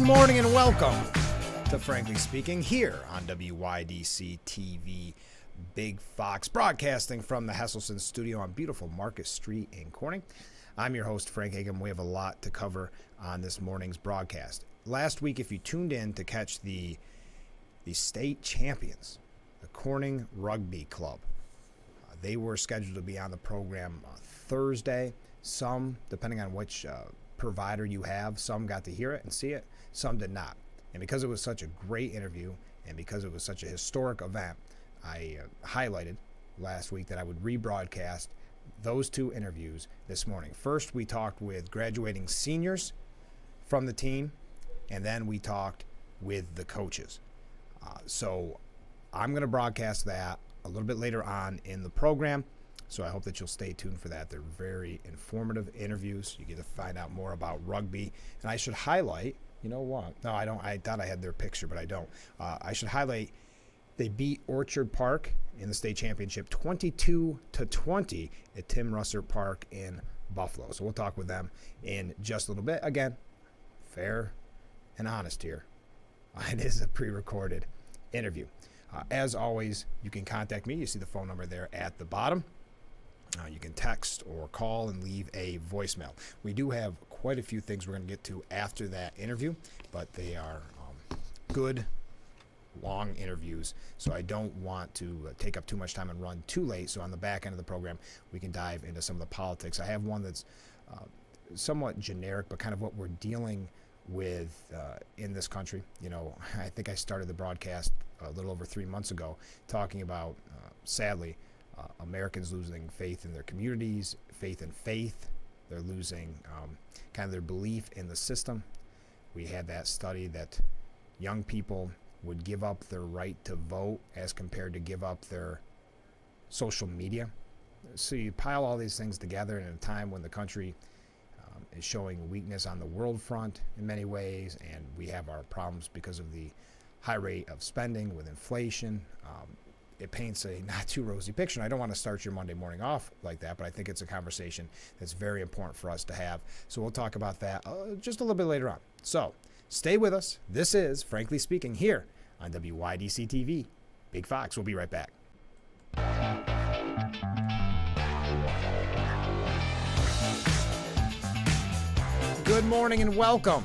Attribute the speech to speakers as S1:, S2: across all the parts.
S1: Good morning and welcome to Frankly Speaking here on WYDC TV Big Fox, broadcasting from the Hesselson studio on beautiful Market Street in Corning. I'm your host, Frank Hagan. We have a lot to cover on this morning's broadcast. Last week, if you tuned in to catch the state champions, the Corning Rugby Club, they were scheduled to be on the program Thursday. Some, depending on which provider you have, some got to hear it and see it, some did not. And because it was such a great interview and because it was such a historic event, I highlighted last week that I would rebroadcast those two interviews this morning. First, we talked with graduating seniors from the team, and then we talked with the coaches. So I'm going to broadcast that a little bit later on in the program, so I hope that you'll stay tuned for that. They're very informative interviews. You get to find out more about rugby. And I should highlight, you know what? No, I don't. I thought I had their picture, but I don't. I should highlight they beat Orchard Park in the state championship 22-20 at Tim Russert Park in Buffalo. So we'll talk with them in just a little bit. Again, fair and honest here. It is a pre-recorded interview. As always, you can contact me. You see the phone number there at the bottom. You can text or call and leave a voicemail. We do have quite a few things we're going to get to after that interview, but they are good, long interviews, so I don't want to take up too much time and run too late. So on the back end of the program, we can dive into some of the politics. I have one that's somewhat generic, but kind of what we're dealing with in this country. You know, I think I started the broadcast a little over 3 months ago talking about, sadly, Americans losing faith in their communities, faith in faith. They're losing kind of their belief in the system. We had that study that young people would give up their right to vote as compared to give up their social media. So you pile all these things together in a time when the country is showing weakness on the world front in many ways, and we have our problems because of the high rate of spending with inflation. It paints a not too rosy picture. And I don't want to start your Monday morning off like that, but I think it's a conversation that's very important for us to have. So we'll talk about that just a little bit later on. So stay with us. This is Frankly Speaking here on WYDC TV Big Fox. We'll be right back. Good morning and welcome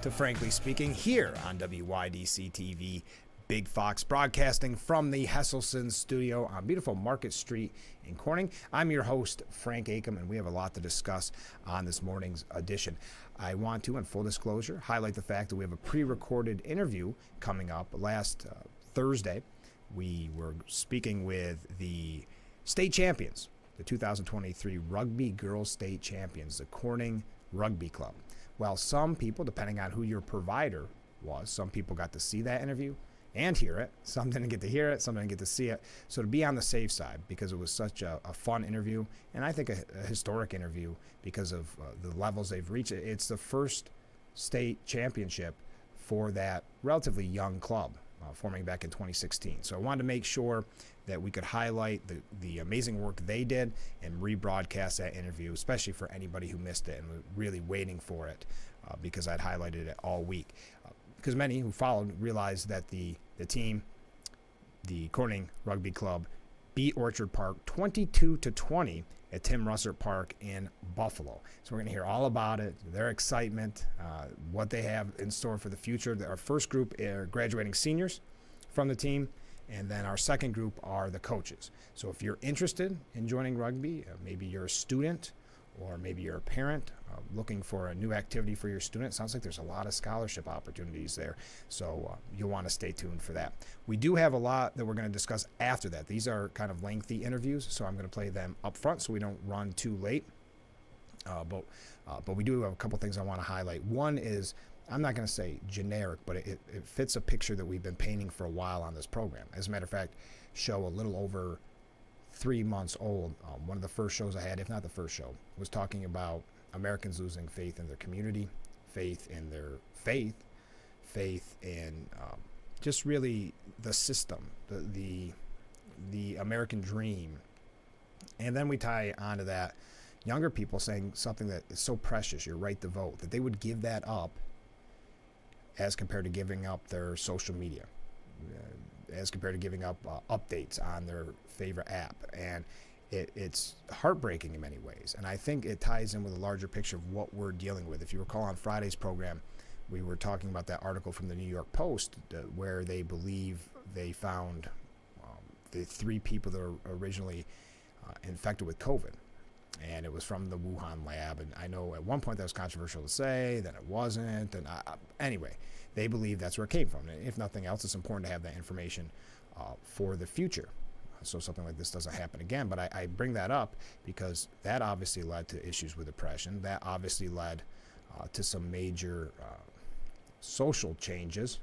S1: to Frankly Speaking here on WYDC TV Big Fox, broadcasting from the Hesselson studio on beautiful Market Street in Corning. I'm your host, Frank Acom, and we have a lot to discuss on this morning's edition. I want to, in full disclosure, highlight the fact that we have a pre-recorded interview coming up. Last Thursday, we were speaking with the state champions, the 2023 Rugby Girls State Champions, the Corning Rugby Club. Well, some people, depending on who your provider was, some people got to see that interview and hear it. Some didn't get to hear it, some didn't get to see it. So to be on the safe side, because it was such a fun interview, and I think a historic interview because of the levels they've reached. It's the first state championship for that relatively young club, forming back in 2016. So I wanted to make sure that we could highlight the amazing work they did and rebroadcast that interview, especially for anybody who missed it and was really waiting for it, because I'd highlighted it all week. Because many who followed realized that the team, the Corning Rugby Club, beat Orchard Park 22-20 at Tim Russert Park in Buffalo. So we're going to hear all about it, their excitement, what they have in store for the future. Our first group are graduating seniors from the team, and then our second group are the coaches. So if you're interested in joining rugby, maybe you're a student, or maybe you're a parent looking for a new activity for your student. It sounds like there's a lot of scholarship opportunities there, so you'll want to stay tuned for that. We do have a lot that we're going to discuss after that. These are kind of lengthy interviews, so I'm going to play them up front so we don't run too late. But we do have a couple things I want to highlight. One is, I'm not going to say generic, but it fits a picture that we've been painting for a while on this program. As a matter of fact, show a little over 3 months old. One of the first shows I had, if not the first show, was talking about Americans losing faith in their community, faith in their faith in just really the system, the American dream. And then we tie onto that younger people saying something that is so precious, your right to vote, that they would give that up as compared to giving up their social media, as compared to giving up updates on their favorite app. And it's heartbreaking in many ways. And I think it ties in with a larger picture of what we're dealing with. If you recall on Friday's program, we were talking about that article from the New York Post where they believe they found the 3 people that were originally infected with COVID. And it was from the Wuhan lab. And I know at one point that was controversial to say, then it wasn't. And anyway, they believe that's where it came from. And if nothing else, it's important to have that information for the future, so something like this doesn't happen again. But I bring that up because that obviously led to issues with depression. That obviously led to some major social changes.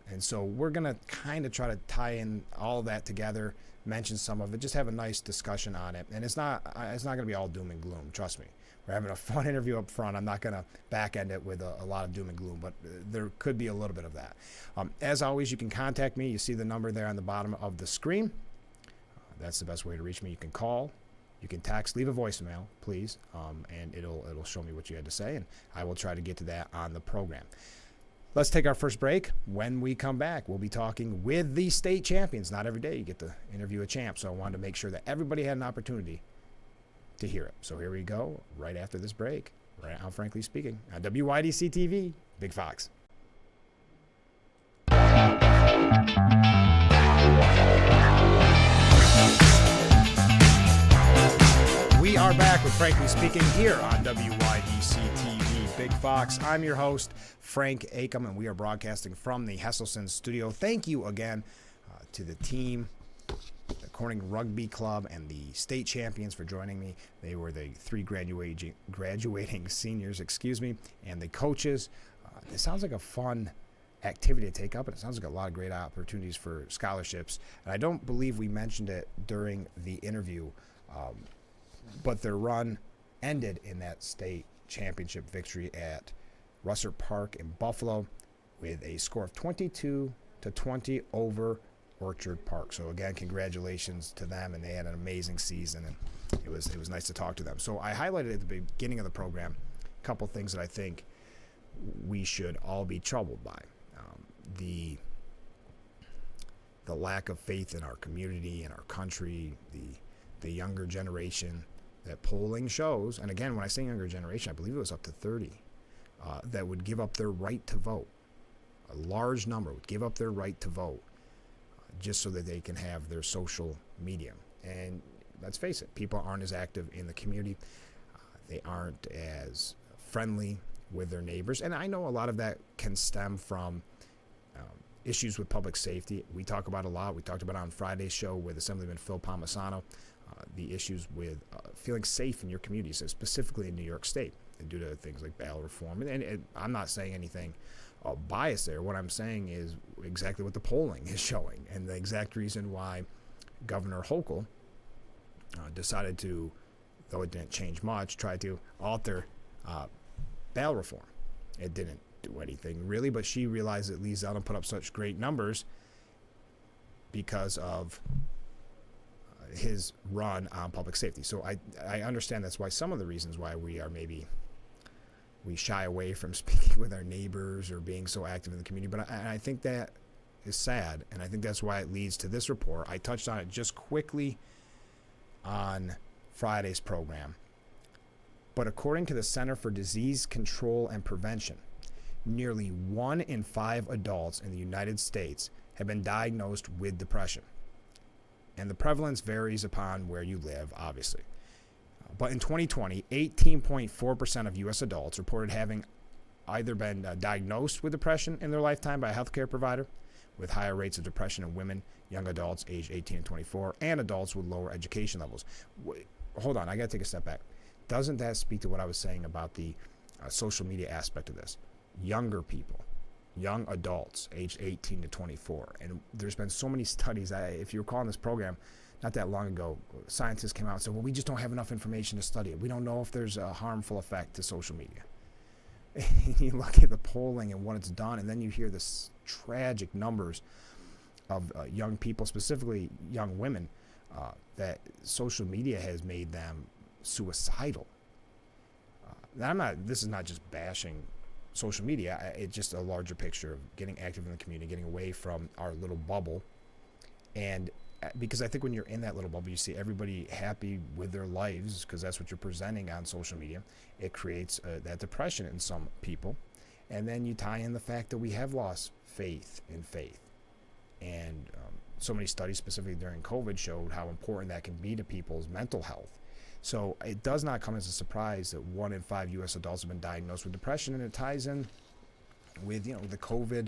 S1: And so we're going to kind of try to tie in all of that together, mention some of it, just have a nice discussion on it. And it's not going to be all doom and gloom. Trust me. We're having a fun interview up front. I'm not going to back end it with a lot of doom and gloom, but there could be a little bit of that. As always, you can contact me. You see the number there on the bottom of the screen. That's the best way to reach me. You can call, you can text, leave a voicemail, please, and it'll show me what you had to say, and I will try to get to that on the program. Let's take our first break. When we come back, we'll be talking with the state champions. Not every day you get to interview a champ, so I wanted to make sure that everybody had an opportunity to hear it. So here we go, right after this break, right on Frankly Speaking, on WYDC TV, Big Fox. We are back with Frankly Speaking here on WYDC TV, Big Fox. I'm your host, Frank Acom, and we are broadcasting from the Hesselson studio. Thank you again to the team, the Corning Rugby Club, and the state champions for joining me. They were the 3 graduating seniors, and the coaches. It sounds like a fun activity to take up, and it sounds like a lot of great opportunities for scholarships. And I don't believe we mentioned it during the interview, but their run ended in that state championship victory at Russert Park in Buffalo with a score of 22-20 over Orchard Park. So again, congratulations to them, and they had an amazing season, and it was nice to talk to them. So I highlighted at the beginning of the program a couple things that I think we should all be troubled by. The lack of faith in our community, in our country, the younger generation that polling shows, and again, when I say younger generation, I believe it was up to 30, that would give up their right to vote. A large number would give up their right to vote just so that they can have their social media. And let's face it, people aren't as active in the community. They aren't as friendly with their neighbors. And I know a lot of that can stem from issues with public safety. We talk about a lot. We talked about it on Friday's show with Assemblyman Phil Palmisano, the issues with feeling safe in your communities, so specifically in New York State, and due to things like bail reform. And I'm not saying anything biased there. What I'm saying is exactly what the polling is showing, and the exact reason why Governor Hochul decided to, though it didn't change much, try to alter bail reform. It didn't do anything really, but she realized that Lee Zeldin put up such great numbers because of his run on public safety. So I understand that's why some of the reasons why we shy away from speaking with our neighbors or being so active in the community. But I think that is sad, and I think that's why it leads to this report. I touched on it just quickly on Friday's program. But according to the Center for Disease Control and Prevention, nearly 1 in 5 adults in the United States have been diagnosed with depression. And the prevalence varies upon where you live, obviously. But in 2020, 18.4% of U.S. adults reported having either been diagnosed with depression in their lifetime by a healthcare provider, with higher rates of depression in women, young adults aged 18 and 24, and adults with lower education levels. Hold on, I got to take a step back. Doesn't that speak to what I was saying about the social media aspect of this? Younger people, young adults aged 18 to 24. And there's been so many studies. If you recall in this program, not that long ago, scientists came out and said, well, we just don't have enough information to study it. We don't know if there's a harmful effect to social media. And you look at the polling and what it's done, and then you hear this tragic numbers of young people, specifically young women, that social media has made them suicidal. This is not just bashing social media, it's just a larger picture of getting active in the community, getting away from our little bubble. And because I think when you're in that little bubble, you see everybody happy with their lives because that's what you're presenting on social media. It creates that depression in some people. And then you tie in the fact that we have lost faith in faith. And so many studies, specifically during COVID, showed how important that can be to people's mental health. So it does not come as a surprise that 1 in 5 U.S. adults have been diagnosed with depression, and it ties in with the COVID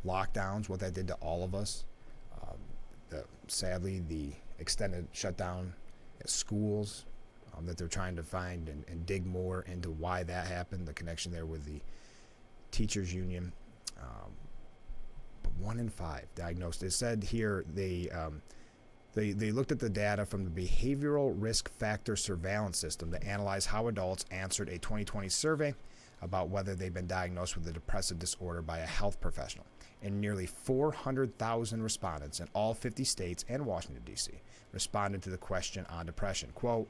S1: lockdowns, what that did to all of us. Sadly, the extended shutdown at schools that they're trying to find and dig more into why that happened, the connection there with the teachers union. But 1 in 5 diagnosed. It said here they looked at the data from the Behavioral Risk Factor Surveillance System to analyze how adults answered a 2020 survey about whether they've been diagnosed with a depressive disorder by a health professional. And nearly 400,000 respondents in all 50 states and Washington, D.C. responded to the question on depression. Quote,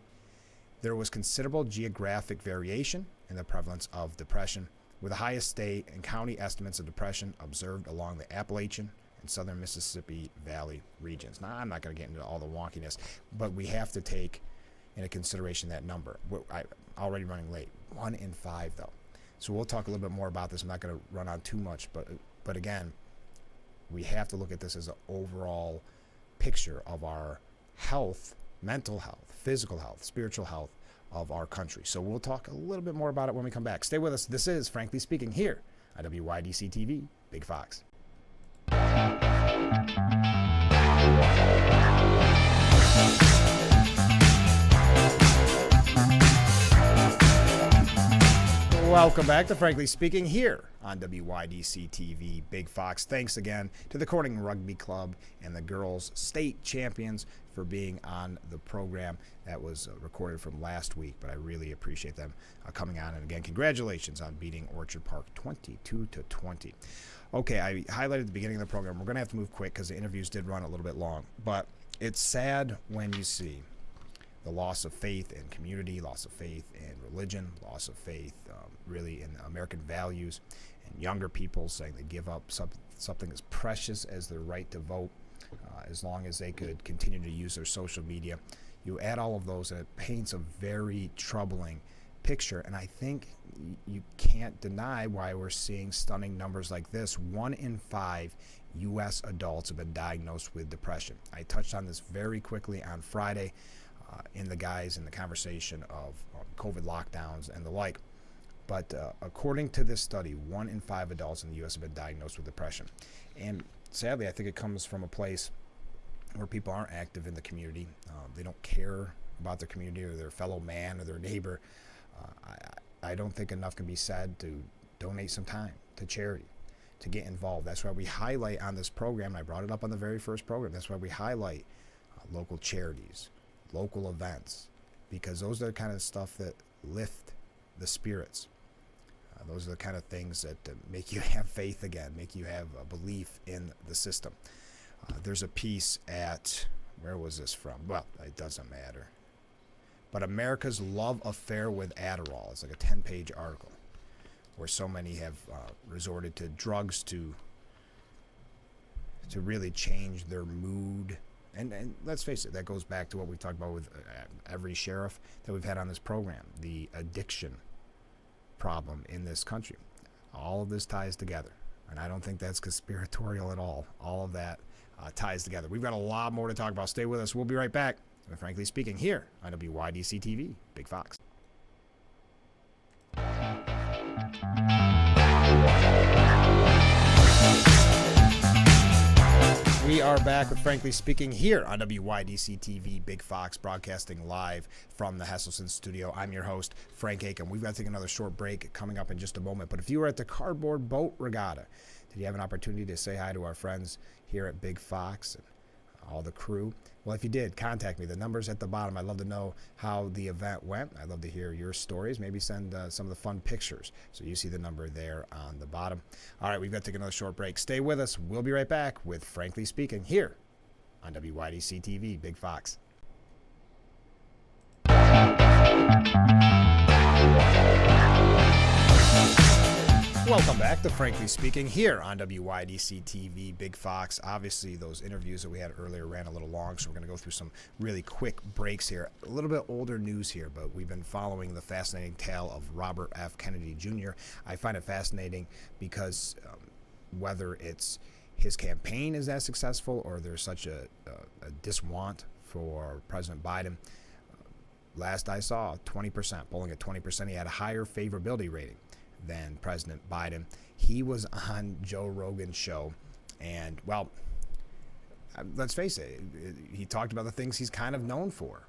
S1: there was considerable geographic variation in the prevalence of depression, with the highest state and county estimates of depression observed along the Appalachian and southern Mississippi Valley regions. Now, I'm not going to get into all the wonkiness, but we have to take into consideration that number. I'm already running late. 1 in 5, though. So we'll talk a little bit more about this. I'm not going to run on too much, but again, we have to look at this as an overall picture of our health, mental health, physical health, spiritual health of our country. So we'll talk a little bit more about it when we come back. Stay with us. This is Frankly Speaking here on WYDC TV, Big Fox. Welcome back to Frankly Speaking here on WYDC TV, Big Fox. Thanks again to the Corning Rugby Club and the girls state champions for being on the program. That was recorded from last week, but I really appreciate them coming on. And again, congratulations on beating Orchard Park 22-20. Okay, I highlighted at the beginning of the program, we're going to have to move quick because the interviews did run a little bit long, but it's sad when you see the loss of faith in community, loss of faith in religion, loss of faith really in American values, and younger people saying they give up something as precious as their right to vote as long as they could continue to use their social media. You add all of those and it paints a very troubling picture, and I think you can't deny why we're seeing stunning numbers like this. 1 in 5 U.S. adults have been diagnosed with depression. I touched on this very quickly on Friday in the conversation of COVID lockdowns and the like. But according to this study, 1 in 5 adults in the U.S. have been diagnosed with depression. And sadly, I think it comes from a place where people aren't active in the community. They don't care about their community or their fellow man or their neighbor. I don't think enough can be said to donate some time to charity, to get involved. That's why we highlight on this program, and I brought it up on the very first program, that's why we highlight local charities, local events, because those are the kind of stuff that lift the spirits. Those are the kind of things that make you have faith again, make you have a belief in the system. There's a piece at, where was this from? Well, it doesn't matter. But America's Love Affair with Adderall. It's like a 10-page article where so many have resorted to drugs to really change their mood. And let's face it, that goes back to what we've talked about with every sheriff that we've had on this program, the addiction problem in this country. All of this ties together, and I don't think that's conspiratorial at all. All of that ties together. We've got a lot more to talk about. Stay with us. We'll be right back with Frankly Speaking here on WYDC TV, Big Fox. We are back with Frankly Speaking here on WYDC TV, Big Fox, broadcasting live from the Hesselson studio. I'm your host, Frank Aiken. We've got to take another short break coming up in just a moment. But if you were at the Cardboard Boat Regatta, did you have an opportunity to say hi to our friends here at Big Fox and all the crew? Well, if you did, contact me. The number's at the bottom. I'd love to know how the event went. I'd love to hear your stories. Maybe send some of the fun pictures. So you see the number there on the bottom. All right, we've got to take another short break. Stay with us. We'll be right back with Frankly Speaking here on WYDC TV, Big Fox. Welcome back to Frankly Speaking here on WYDC TV, Big Fox. Obviously, those interviews that we had earlier ran a little long, so we're going to go through some really quick breaks here. A little bit older news here, but we've been following the fascinating tale of Robert F. Kennedy Jr. I find it fascinating because whether it's his campaign is that successful or there's such a diswant for President Biden, last I saw, 20%, polling at 20%. He had a higher favorability rating than President Biden. He was on Joe Rogan's show, and, well, let's face it, he talked about the things he's kind of known for.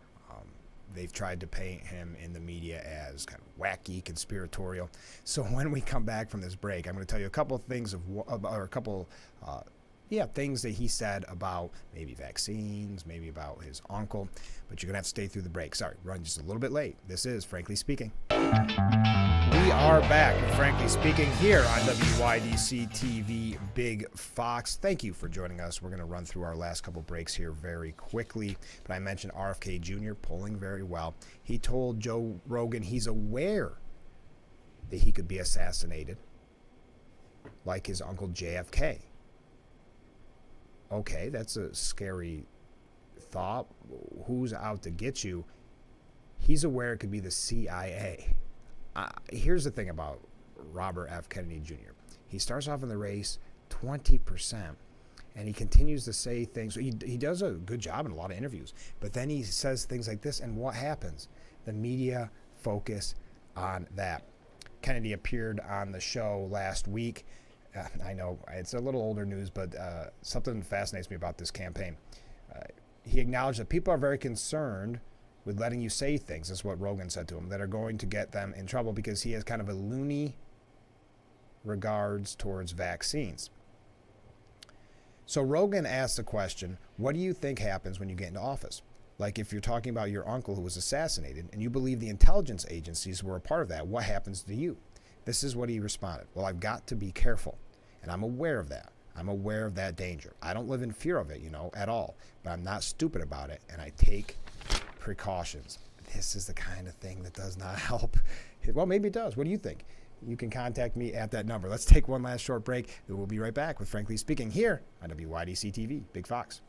S1: They've tried to paint him in the media as kind of wacky, conspiratorial. So when we come back from this break, I'm going to tell you a couple of things things that he said about maybe vaccines, maybe about his uncle, but you're going to have to stay through the break. Sorry, run just a little bit late. This is Frankly Speaking. We are back with Frankly Speaking here on WYDC TV Big Fox. Thank you for joining us. We're going to run through our last couple breaks here very quickly, but I mentioned RFK Jr. polling very well. He told Joe Rogan he's aware that he could be assassinated like his uncle JFK. Okay, that's a scary thought. Who's out to get you? He's aware it could be the CIA. Here's the thing about Robert F. Kennedy Jr. He starts off in the race 20%, and he continues to say things. He does a good job in a lot of interviews, but then he says things like this, and what happens? The media focus on that. Kennedy appeared on the show last week. I know it's a little older news, but something fascinates me about this campaign. He acknowledged that people are very concerned with letting you say things, is what Rogan said to him, that are going to get them in trouble because he has kind of a loony regards towards vaccines. So Rogan asked the question, what do you think happens when you get into office? Like if you're talking about your uncle who was assassinated and you believe the intelligence agencies were a part of that, what happens to you? This is what he responded. Well, I've got to be careful. And I'm aware of that. I'm aware of that danger. I don't live in fear of it, at all. But I'm not stupid about it, and I take precautions. This is the kind of thing that does not help. Well, maybe it does. What do you think? You can contact me at that number. Let's take one last short break. We'll be right back with Frankly Speaking here on WYDC TV, Big Fox.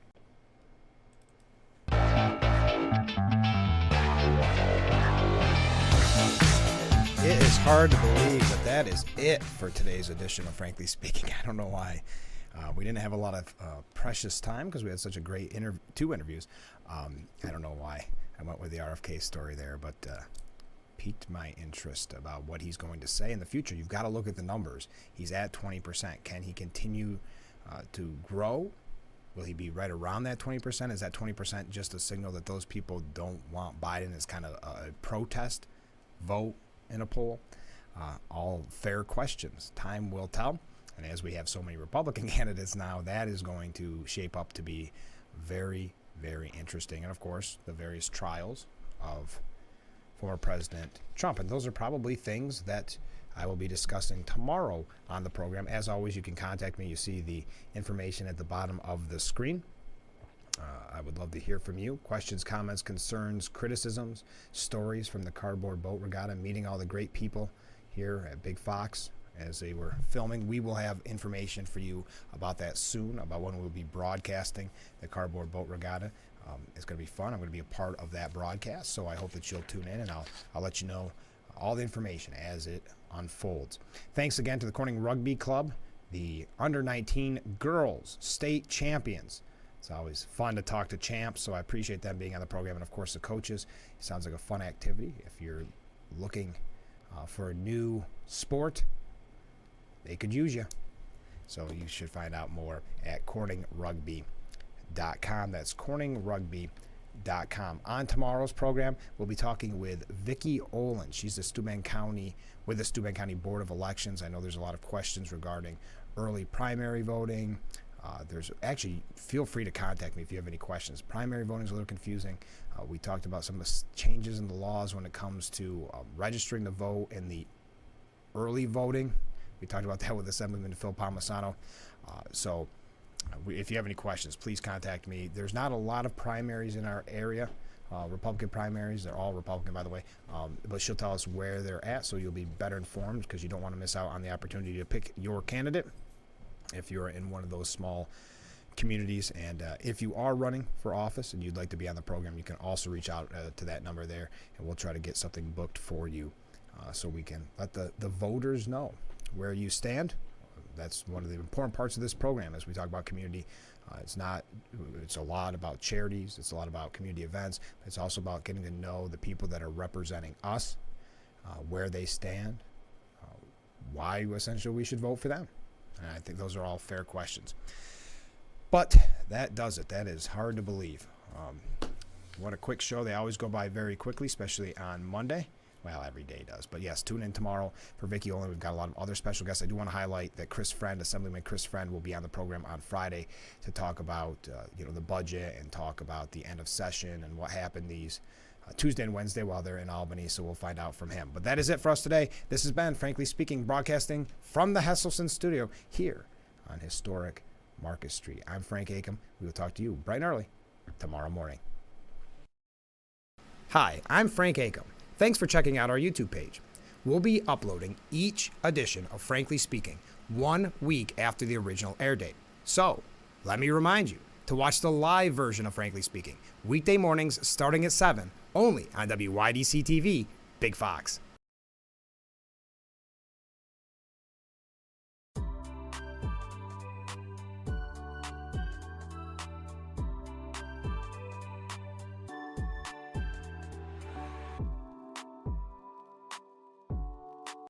S1: It is hard to believe that that is it for today's edition of Frankly Speaking. I don't know why. We didn't have a lot of precious time because we had such a great two interviews. I don't know why I went with the RFK story there, but piqued my interest about what he's going to say in the future. You've got to look at the numbers. He's at 20%. Can he continue to grow? Will he be right around that 20%? Is that 20% just a signal that those people don't want Biden as kind of a protest vote in a poll? All fair questions. Time will tell. And as we have so many Republican candidates now, that is going to shape up to be very, very interesting. And of course, the various trials of former President Trump. And those are probably things that I will be discussing tomorrow on the program. As always, you can contact me. You see the information at the bottom of the screen. I would love to hear from you. Questions, comments, concerns, criticisms, stories from the Cardboard Boat Regatta, meeting all the great people here at Big Fox as they were filming. We will have information for you about that soon, about when we'll be broadcasting the Cardboard Boat Regatta. It's going to be fun. I'm going to be a part of that broadcast, so I hope that you'll tune in, and I'll let you know all the information as it unfolds. Thanks again to the Corning Rugby Club, the under-19 girls state champions. It's always fun to talk to champs, so I appreciate them being on the program. And, of course, the coaches. It sounds like a fun activity. If you're looking for a new sport, they could use you. So you should find out more at CorningRugby.com. That's CorningRugby.com. On tomorrow's program, we'll be talking with Vicki Olin. She's the Steuben County Board of Elections. I know there's a lot of questions regarding early primary voting. Feel free to contact me if you have any questions. Primary voting is a little confusing. We talked about some of the changes in the laws when it comes to registering to vote and the early voting. We talked about that with Assemblyman Phil Palmisano. If you have any questions, please contact me. There's not a lot of primaries in our area. Republican primaries. They're all Republican, by the way. But she'll tell us where they're at, so you'll be better informed because you don't want to miss out on the opportunity to pick your candidate if you're in one of those small communities. And if you are running for office and you'd like to be on the program, you can also reach out to that number there, and we'll try to get something booked for you so we can let the voters know where you stand. That's one of the important parts of this program as we talk about community. It's a lot about charities. It's a lot about community events. It's also about getting to know the people that are representing us, where they stand, why essentially we should vote for them. And I think those are all fair questions. But that does it. That is hard to believe. What a quick show. They always go by very quickly, especially on Monday. Well, every day does. But yes, tune in tomorrow for Vicki Olin. We've got a lot of other special guests. I do want to highlight that Chris Friend, Assemblyman Chris Friend, will be on the program on Friday to talk about the budget and talk about the end of session and what happened these Tuesday and Wednesday while they're in Albany. So we'll find out from him. But that is it for us today. This has been Frankly Speaking, broadcasting from the Hesselson studio here on historic Market Street. I'm Frank Acom. We will talk to you bright and early tomorrow morning. Hi, I'm Frank Acom. Thanks for checking out our YouTube page. We'll be uploading each edition of Frankly Speaking 1 week after the original air date. So, let me remind you to watch the live version of Frankly Speaking, weekday mornings starting at 7, only on WYDC TV, Big Fox.